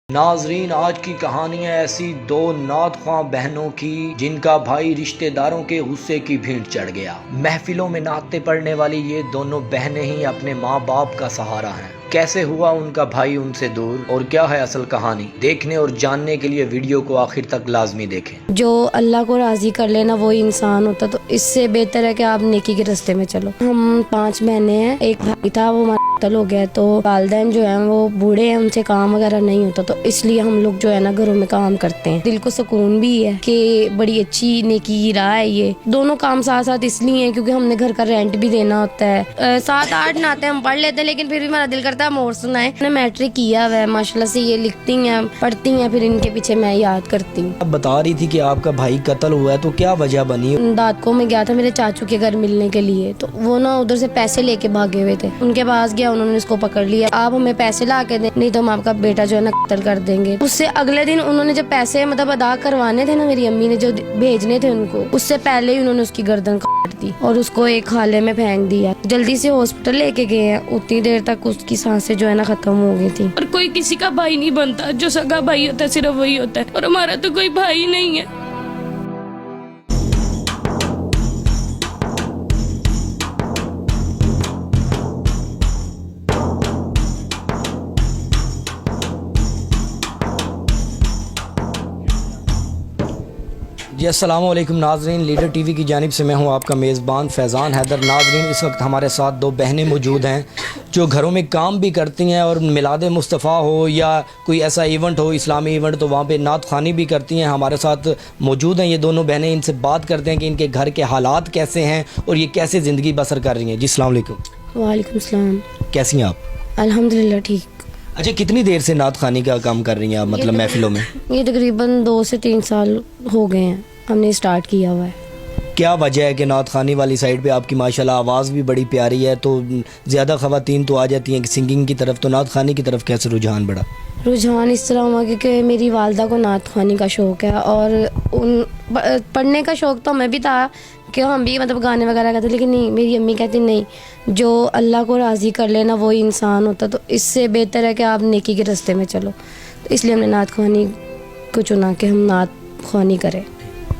ناظرین، آج کی کہانی ہے ایسی دو نعت خواں بہنوں کی جن کا بھائی رشتہ داروں کے غصے کی بھینٹ چڑھ گیا۔ محفلوں میں نعتیں پڑھنے والی یہ دونوں بہنیں ہی اپنے ماں باپ کا سہارا ہیں۔ کیسے ہوا ان کا بھائی ان سے دور اور کیا ہے اصل کہانی، دیکھنے اور جاننے کے لیے ویڈیو کو آخر تک لازمی دیکھیں۔ جو اللہ کو راضی کر لینا وہی انسان ہوتا، تو اس سے بہتر ہے کہ آپ نیکی کے راستے میں چلو۔ ہم 5 بہنیں ہیں، ایک بھائی تھا وہ معطل ہو گیا، تو والدین جو ہیں وہ بوڑھے ہیں، ان سے کام وغیرہ نہیں ہوتا، تو اس لیے ہم لوگ جو ہے نا گھروں میں کام کرتے ہیں۔ دل کو سکون بھی ہے کہ بڑی اچھی نیکی کی راہ ہے یہ۔ دونوں کام ساتھ ساتھ اس لیے ہیں کیونکہ ہم نے گھر کا رینٹ بھی دینا ہوتا ہے۔ 7-8 نعتیں ہم پڑھ لیتے ہیں، لیکن پھر بھی ہمارا دل کرتا ہے ہم اور سنائیں۔ میں میٹرک کیا ہوا ہے ماشاءاللہ سے، یہ لکھتی ہیں پڑھتی ہیں، پھر ان کے پیچھے میں یاد کرتی ہوں۔ اب بتا رہی تھی کہ آپ کا بھائی قتل ہوا ہے، تو کیا وجہ بنی؟ دادکوں میں گیا تھا میرے چاچو کے گھر ملنے کے لیے، تو وہ نا ادھر سے پیسے لے کے بھاگے ہوئے تھے، ان کے پاس گیا، انہوں نے اس کو پکڑ لیا، آپ ہمیں پیسے لا کے دیں نہیں تو ہم آپ کا بیٹا جو ہے نا قتل کر دیں گے۔ اس سے اگلے دن انہوں نے جب پیسے ادا کروانے تھے نا، میری امی نے جو بھیجنے تھے ان کو، اس سے پہلے ہی انہوں نے اس کی گردن کاٹ دی اور اس کو ایک خالے میں پھینک دیا۔ جلدی سے ہاسپٹل لے کے گئے ہیں، اتنی دیر تک اس کی سانسیں جو ہے نا ختم ہو گئی تھی۔ اور کوئی کسی کا بھائی نہیں بنتا، جو سگا بھائی ہوتا ہے صرف وہی ہوتا ہے، اور ہمارا تو کوئی بھائی نہیں ہے۔ جی السلام علیکم ناظرین، لیڈر ٹی وی کی جانب سے میں ہوں آپ کا میزبان فیضان حیدر۔ ناظرین، اس وقت ہمارے ساتھ 2 بہنیں موجود ہیں جو گھروں میں کام بھی کرتی ہیں، اور میلاد مصطفیٰ ہو یا کوئی ایسا ایونٹ ہو، اسلامی ایونٹ، تو وہاں پہ نعت خوانی بھی کرتی ہیں۔ ہمارے ساتھ موجود ہیں یہ دونوں بہنیں، ان سے بات کرتے ہیں کہ ان کے گھر کے حالات کیسے ہیں اور یہ کیسے زندگی بسر کر رہی ہیں۔ جی السلام علیکم۔ وعلیکم السلام۔ کیسی ہیں آپ؟ الحمدللہ ٹھیک۔ اچھا، کتنی دیر سے نعت خوانی کا کام کر رہی ہیں آپ، مطلب محفلوں میں؟ یہ تقریباً 2 سے 3 سال ہو گئے ہیں ہم نے اسٹارٹ کیا ہوا ہے۔ کیا وجہ ہے کہ نعت خوانی والی سائڈ پہ آپ کی ماشاءاللہ آواز بھی بڑی پیاری ہے، تو زیادہ خواتین تو آ جاتی ہیں کہ سنگنگ کی طرف، تو نعت خوانی کی طرف کیسے رجحان بڑھا؟ رجحان اس طرح ہوا کیونکہ میری والدہ کو نعت خوانی کا شوق ہے، اور پڑھنے کا شوق تو ہمیں بھی تھا کہ ہم بھی مطلب گانے وغیرہ کرتے، لیکن نہیں، میری امی کہتی نہیں، جو اللہ کو راضی کر لینا وہی انسان ہوتا، تو اس سے بہتر ہے کہ آپ نیکی کے راستے میں چلو، تو اس لیے ہم نے نعت خوانی کو چنا کہ ہم نعت خوانی کریں۔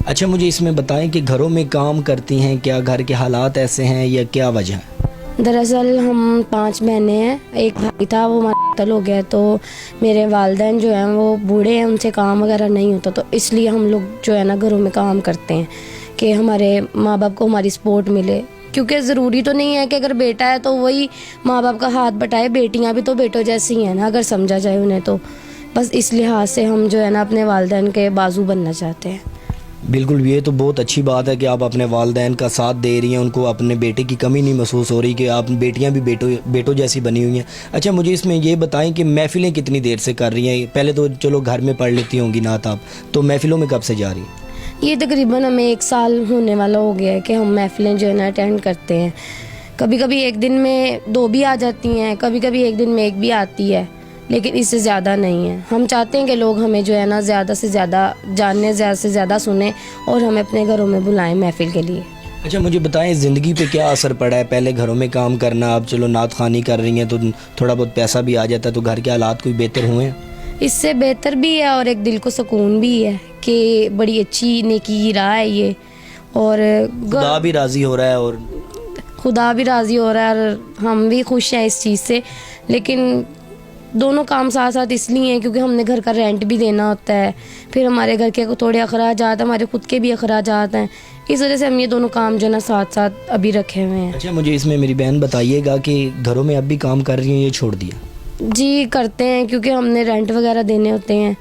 اچھا، مجھے اس میں بتائیں کہ گھروں میں کام کرتی ہیں، کیا گھر کے حالات ایسے ہیں یا کیا وجہ ہے؟ دراصل ہم 5 بہنیں ہیں، ایک بھائی تھا وہ معطل ہو گیا، تو میرے والدین جو ہیں وہ بوڑھے ہیں، ان سے کام وغیرہ نہیں ہوتا، تو اس لیے ہم لوگ جو ہے نا گھروں میں کام کرتے ہیں کہ ہمارے ماں باپ کو ہماری سپورٹ ملے، کیونکہ ضروری تو نہیں ہے کہ اگر بیٹا ہے تو وہی ماں باپ کا ہاتھ بٹائے، بیٹیاں بھی تو بیٹوں جیسی ہیں نا اگر سمجھا جائے انہیں، تو بس اس لحاظ سے ہم جو ہے نا اپنے والدین کے بازو بننا چاہتے ہیں۔ بالکل، یہ تو بہت اچھی بات ہے کہ آپ اپنے والدین کا ساتھ دے رہی ہیں، ان کو اپنے بیٹے کی کمی نہیں محسوس ہو رہی کہ آپ بیٹیاں بھی بیٹوں جیسی بنی ہوئی ہیں۔ اچھا، مجھے اس میں یہ بتائیں کہ محفلیں کتنی دیر سے کر رہی ہیں؟ پہلے تو چلو گھر میں پڑھ لیتی ہوں گی نعت آپ، تو محفلوں میں کب سے جا رہی ہیں؟ یہ تقریباً ہمیں 1 سال ہونے والا ہو گیا ہے کہ ہم محفلیں جو ہے نا اٹینڈ کرتے ہیں۔ کبھی کبھی ایک دن میں 2 بھی آ جاتی ہیں، کبھی کبھی ایک دن میں 1 بھی آتی ہے، لیکن اس سے زیادہ نہیں ہے۔ ہم چاہتے ہیں کہ لوگ ہمیں جو ہے نا زیادہ سے زیادہ جاننے، زیادہ سے زیادہ سنیں اور ہمیں اپنے گھروں میں بلائیں محفل کے لیے۔ اچھا، مجھے بتائیں زندگی پہ کیا اثر پڑا ہے؟ پہلے گھروں میں کام کرنا، اب چلو نعت خوانی کر رہی ہیں تو تھوڑا بہت پیسہ بھی آ جاتا ہے، تو گھر کے حالات کوئی بہتر ہوئے ہیں؟ اس سے بہتر بھی ہے اور ایک دل کو سکون بھی ہے کہ بڑی اچھی نیکی کی راہ ہے یہ، اور خدا بھی راضی ہو رہا ہے، اور خدا بھی راضی ہو رہا ہے، اور ہم بھی خوش ہیں اس چیز سے۔ لیکن دونوں کام ساتھ ساتھ اس لیے ہیں کیونکہ ہم نے گھر کا رینٹ بھی دینا ہوتا ہے، پھر ہمارے گھر کے تھوڑے اخراجات، ہمارے خود کے بھی اخراجات ہیں، اس وجہ سے ہم یہ دونوں کام جو ہے نا ساتھ ساتھ ابھی رکھے ہوئے ہیں۔ اچھا، مجھے اس میں میری بہن بتائیے گا کہ گھروں میں اب بھی کام کر رہی ہیں، یہ چھوڑ دیا؟ جی کرتے ہیں، کیونکہ ہم نے رینٹ وغیرہ دینے ہوتے ہیں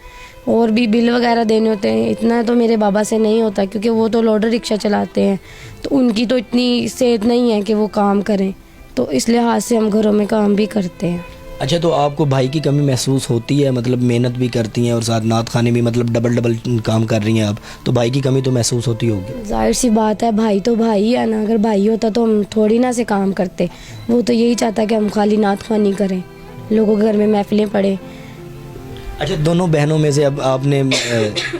اور بھی بل وغیرہ دینے ہوتے ہیں، اتنا تو میرے بابا سے نہیں ہوتا کیونکہ وہ تو لوڈر رکشہ چلاتے ہیں، تو ان کی تو اتنی صحت نہیں ہے کہ وہ کام کریں، تو اس لحاظ سے ہم گھروں میں کام بھی کرتے ہیں۔ اچھا، تو آپ کو بھائی کی کمی محسوس ہوتی ہے؟ مطلب محنت بھی کرتی ہیں اور ساتھ نعت خوانی بھی، مطلب ڈبل کام کر رہی ہیں آپ، تو بھائی کی کمی تو محسوس ہوتی ہوگی؟ ظاہر سی بات ہے، بھائی تو بھائی ہے نا، اگر بھائی ہوتا تو ہم تھوڑی نہ سے کام کرتے، وہ تو یہی چاہتا کہ ہم خالی نعت خوانی کریں، لوگوں کے گھر میں محفلیں پڑھیں۔ اچھا، دونوں بہنوں میں سے اب آپ نے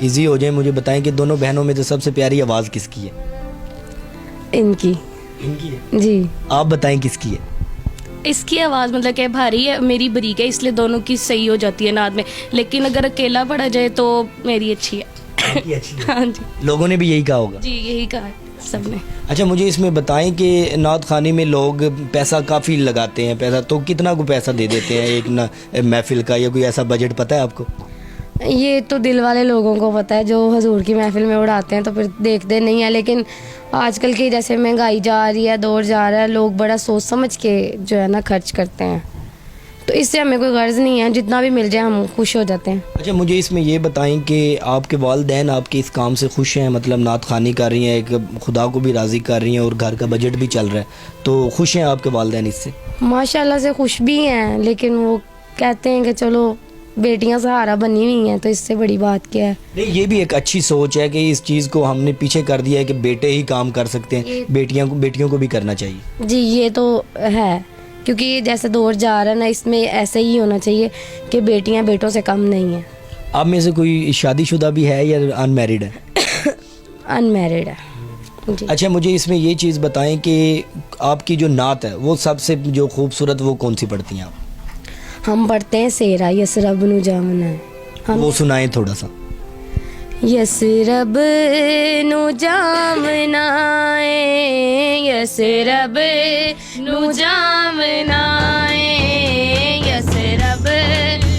ایزی ہو جائیں، مجھے بتائیں کہ دونوں بہنوں میں سے سب سے پیاری آواز کس کی ہے؟ ان کی ان کی ہے؟ جی آپ بتائیں کس کی ہے؟ इसकी आवाज़ मतलब कि भारी है, मेरी बरीक है, इसलिए दोनों की सही हो जाती है नाद में। लेकिन अगर अकेला पड़ा जाए तो मेरी अच्छी है। हाँ जी लोगों ने भी यही कहा होगा। जी, यही कहा है सबने। अच्छा, मुझे इसमें बताएं कि नात खानी में लोग पैसा काफ़ी लगाते हैं, पैसा तो कितना को पैसा दे देते हैं एक ना महफिल का, या कोई ऐसा बजट पता है आपको? ये तो दिल वाले लोगों को पता है, जो हजूर की महफिल में उड़ाते हैं तो फिर देखते नहीं है। लेकिन आजकल की जैसे महंगाई जा रही है, दौर जा रहा है, लोग बड़ा सोच समझ के जो है ना खर्च करते हैं, तो इससे हमें कोई गर्ज नहीं है, जितना भी मिल जाए हम खुश हो जाते हैं। अच्छा, मुझे इसमें ये बताएं कि आपके वालिदैन आपके इस काम से खुश हैं, मतलब नात खानी कर रही हैं, एक खुदा को भी राज़ी कर रही हैं और घर का बजट भी चल रहा है, तो खुश हैं आपके वालिदैन इससे? माशाल्लाह से खुश भी हैं, लेकिन वो कहते हैं कि चलो बेटियां सहारा बनी हुई हैं तो इससे बड़ी बात क्या है। नहीं, ये भी एक अच्छी सोच है कि इस चीज़ को हमने पीछे कर दिया है कि बेटे ही काम कर सकते हैं, बेटियों को भी करना चाहिए। जी ये तो है, क्योंकि जैसे दौर जा रहा है ना, इसमें ऐसे ही होना चाहिए कि बेटियां बेटों से कम नहीं हैं। आप में से कोई शादीशुदा भी है या अनमैरिड है? अनमैरिड है जी। अच्छा, मुझे इसमें ये चीज़ बताएं कि आपकी जो नात है वो सबसे जो खूबसूरत वो कौन सी पढ़ती हैं आप? हम पढ़ते हैं सेरा यसरब नु जामना है। हम वो सुनाएं थोड़ा सा। यसरब नु जामना है, यसरब नु जामना है, यसरब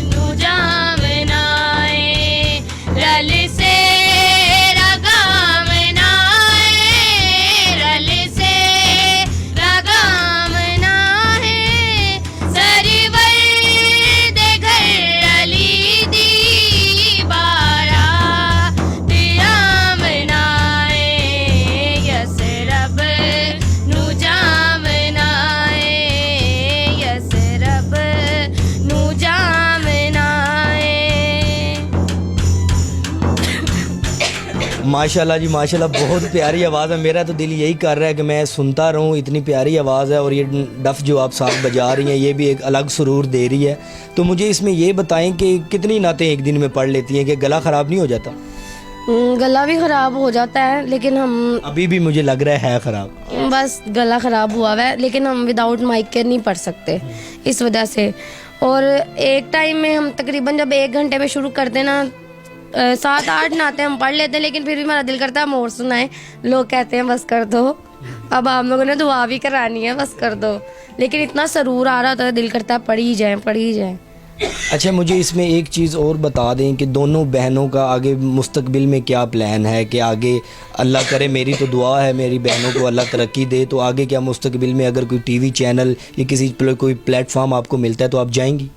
नु जामना है, रल से रगामना है, रल से रगामना है, सरवर दे घर अली दी बारा तियामना है, यसरब नु जामना है, यसरब नु जामना है। माशाल्लाह जी माशाल्लाह, बहुत प्यारी आवाज़ है। मेरा तो दिल यही कर रहा है कि मैं सुनता रहूं, इतनी प्यारी आवाज़ है। और ये डफ़ जो आप साथ बजा रही हैं ये भी एक अलग सुरूर दे रही है। तो मुझे इसमें ये बताएं कि कितनी नातें एक दिन में पढ़ लेती हैं, कि गला ख़राब नहीं हो जाता? गला भी ख़राब हो जाता है, लेकिन हम अभी भी मुझे लग रहा है ख़राब। बस गला ख़राब हुआ हुआ है, लेकिन हम विदाउट माइक के नहीं पढ़ सकते इस वजह से। और एक टाइम में हम तकरीबन जब 1 घंटे में शुरू करते ना 7-8 नाते हम पढ़ लेते हैं, लेकिन फिर भी हमारा दिल करता है हम और सुनाएं। लोग कहते हैं बस कर दो, अब आप लोगों ने दुआ भी करानी है, बस कर दो। लेकिन इतना सरूर आ रहा होता है, दिल करता है पढ़ ही जाए, पढ़ ही जाए। अच्छा, मुझे इसमें एक चीज़ और बता दें कि दोनों बहनों का आगे मुस्तकबिल में क्या प्लान है, कि आगे अल्लाह करे, मेरी तो दुआ है मेरी बहनों को अल्लाह तरक्की दे, तो आगे क्या मुस्तकबिल में अगर कोई टीवी चैनल या कोई प्लेटफॉर्म आपको मिलता है तो आप जाएंगी?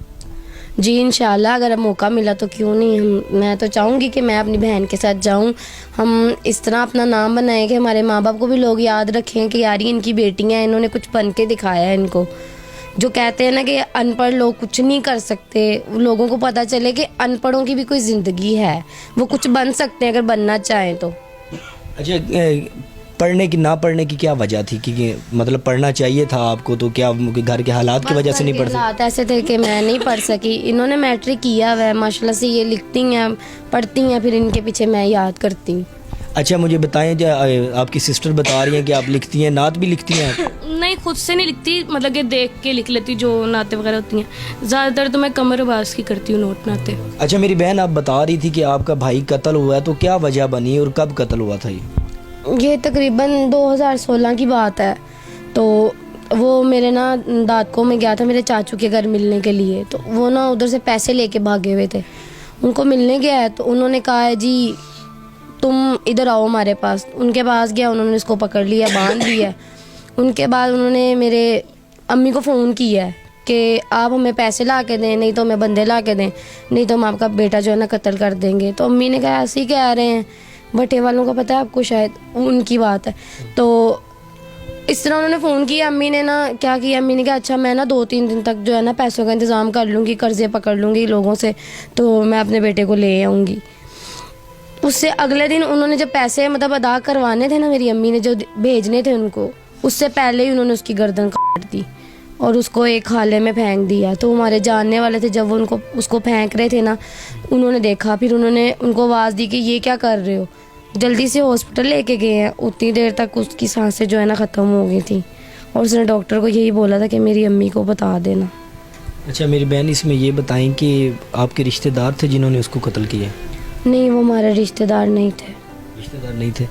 जी इंशाल्लाह, अगर मौका मिला तो क्यों नहीं। मैं तो चाहूँगी कि मैं अपनी बहन के साथ जाऊँ, हम इस तरह अपना नाम बनाएं कि हमारे माँ बाप को भी लोग याद रखें कि यार ये इनकी बेटियाँ हैं, इन्होंने कुछ बन के दिखाया है इनको। जो कहते हैं ना कि अनपढ़ लोग कुछ नहीं कर सकते, लोगों को पता चले कि अनपढ़ों की भी कोई ज़िंदगी है, वो कुछ बन सकते हैं अगर बनना चाहें तो। अच्छा, पढ़ने की ना पढ़ने की क्या वजह थी, कि मतलब पढ़ना चाहिए था आपको, तो क्या घर के हालात की वजह से नहीं पढ़ सकी? हालात ऐसे थे कि मैं नहीं पढ़ सकी। इन्होंने मैट्रिक किया हुआ है माशाल्लाह से, ये लिखती हैं पढ़ती हैं, फिर इनके पीछे मैं याद करती हूँ। अच्छा, मुझे बताएं, जो आपकी सिस्टर बता रही हैं कि आप लिखती हैं, नात भी लिखती हैं? नहीं, खुद से नहीं लिखती, मतलब कि देख के लिख लेती जो नाते वगैरह होती हैं। ज़्यादातर तो मैं कमर आवाज़ की करती हूँ नोट नाते। अच्छा, मेरी बहन आप बता रही थी कि आपका भाई कत्ल हुआ है, तो क्या वजह बनी और कब कत्ल हुआ था ये तकरीबन 2016 की बात है। तो वो मेरे ना दादकों में गया था मेरे चाचू के घर मिलने के लिए, तो वो ना उधर से पैसे लेके भागे हुए थे। उनको मिलने गया है तो उन्होंने कहा है जी तुम इधर आओ हमारे पास। उनके पास गया, उन्होंने उसको पकड़ लिया, बांध लिया। उनके बाद उन्होंने मेरे अम्मी को फ़ोन किया है कि आप हमें पैसे ला के दें, नहीं तो हमें बंदे ला के दें, नहीं तो हम आपका बेटा जो है ना कत्ल कर देंगे। तो अम्मी ने कहा ऐसे ही कह रहे हैं, भट्टे वालों को पता है आपको, शायद उनकी बात है। तो इस तरह उन्होंने फ़ोन किया। अम्मी ने ना क्या किया, अम्मी ने कहा अच्छा मैं ना 2-3 दिन तक जो है ना पैसों का इंतज़ाम कर लूँगी, कर्ज़े पकड़ लूँगी लोगों से, तो मैं अपने बेटे को ले आऊँगी। उससे अगले दिन उन्होंने जब पैसे मतलब अदा करवाने थे ना, मेरी अम्मी ने जो भेजने थे उनको, उससे पहले ही उन्होंने उसकी गर्दन काट दी और उसको एक खाले में फेंक दिया। तो हमारे जानने वाले थे, जब वो उनको उसको फेंक रहे थे ना, उन्होंने देखा, फिर उन्होंने उनको आवाज़ दी कि ये क्या कर रहे हो। जल्दी से हॉस्पिटल लेके गए हैं, उतनी देर तक उसकी सांसें जो है ना ख़त्म हो गई थी और उसने डॉक्टर को यही बोला था कि मेरी अम्मी को बता देना। अच्छा मेरी बहन, इसमें ये बताएं कि आपके रिश्तेदार थे जिन्होंने उसको कत्ल किया? नहीं, वो हमारे रिश्तेदार नहीं थे। रिश्तेदार नहीं थे,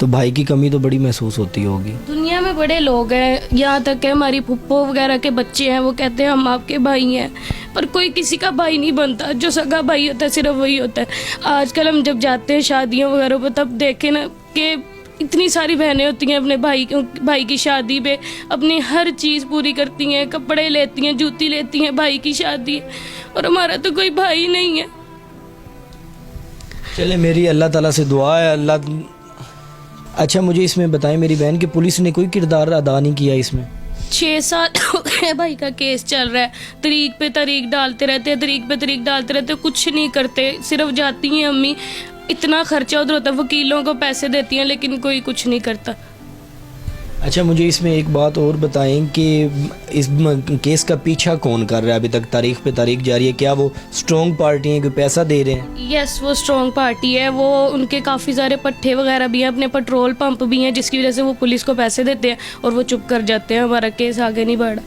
तो भाई की कमी तो बड़ी महसूस होती होगी। दुनिया में बड़े लोग हैं, यहाँ तक कि हमारी फुप्पो वगैरह के बच्चे हैं, वो कहते हैं हम आपके भाई हैं, पर कोई किसी का भाई नहीं बनता। जो सगा भाई होता है सिर्फ वही होता है। आजकल हम जब जाते हैं शादियों वगैरह पर, तब देखें ना कि इतनी सारी बहनें होती हैं अपने भाई की शादी पे अपनी हर चीज़ पूरी करती हैं, कपड़े लेती हैं, जूती लेती हैं, भाई की शादी, और हमारा तो कोई भाई नहीं है। चले मेरी अल्लाह ताला से दुआ है, अल्लाह। अच्छा मुझे इसमें बताएं मेरी बहन कि पुलिस ने कोई किरदार अदा नहीं किया इसमें? 6 साल हो गए भाई का केस चल रहा है, तारीख पे तारीख डालते रहते हैं, तारीख पे तारीख डालते रहते हैं, कुछ नहीं करते। सिर्फ जाती हैं अम्मी, इतना खर्चा उधर होता है, वकीलों को पैसे देती हैं, लेकिन कोई कुछ नहीं करता। अच्छा मुझे इसमें एक बात और बताएं कि इस केस का पीछा कौन कर रहा है? अभी तक तारीख पे तारीख जारी है, क्या वो स्ट्रॉन्ग पार्टी है, कोई पैसा दे रहे हैं? यस, वो स्ट्रॉन्ग पार्टी है, वो उनके काफ़ी सारे पट्टे वगैरह भी हैं, अपने पेट्रोल पंप भी हैं, जिसकी वजह से वो पुलिस को पैसे देते हैं और वो चुप कर जाते हैं, हमारा केस आगे नहीं बढ़ा।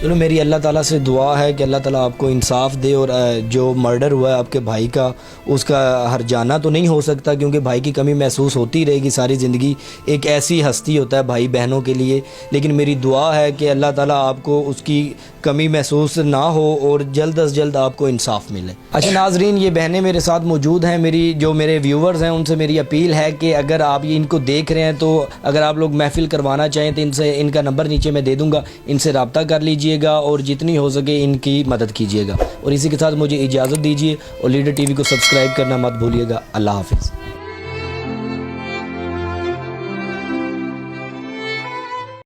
चलो मेरी अल्लाह ताला से दुआ है कि अल्लाह ताला आपको इंसाफ दे, और जो मर्डर हुआ है आपके भाई का, उसका हर्जाना तो नहीं हो सकता क्योंकि भाई की कमी महसूस होती रहेगी सारी ज़िंदगी। एक ऐसी हस्ती होता है भाई बहनों के लिए, लेकिन मेरी दुआ है कि अल्लाह ताला आपको उसकी कमी महसूस ना हो और जल्द अज जल्द आपको इंसाफ मिले। अच्छा नाजरीन, ये बहनें मेरे साथ मौजूद हैं। मेरे व्यूवर्स हैं, उनसे मेरी अपील है कि अगर आप ये इनको देख रहे हैं, तो अगर आप लोग महफिल करवाना चाहें तो इनका नंबर नीचे मैं दे दूँगा, इनसे रब्ता कर लीजिएगा और जितनी हो सके इनकी मदद कीजिएगा। और इसी के साथ मुझे इजाज़त दीजिए और लीडर टीवी को सब्सक्राइब करना मत भूलिएगा। अल्लाह हाफिज़।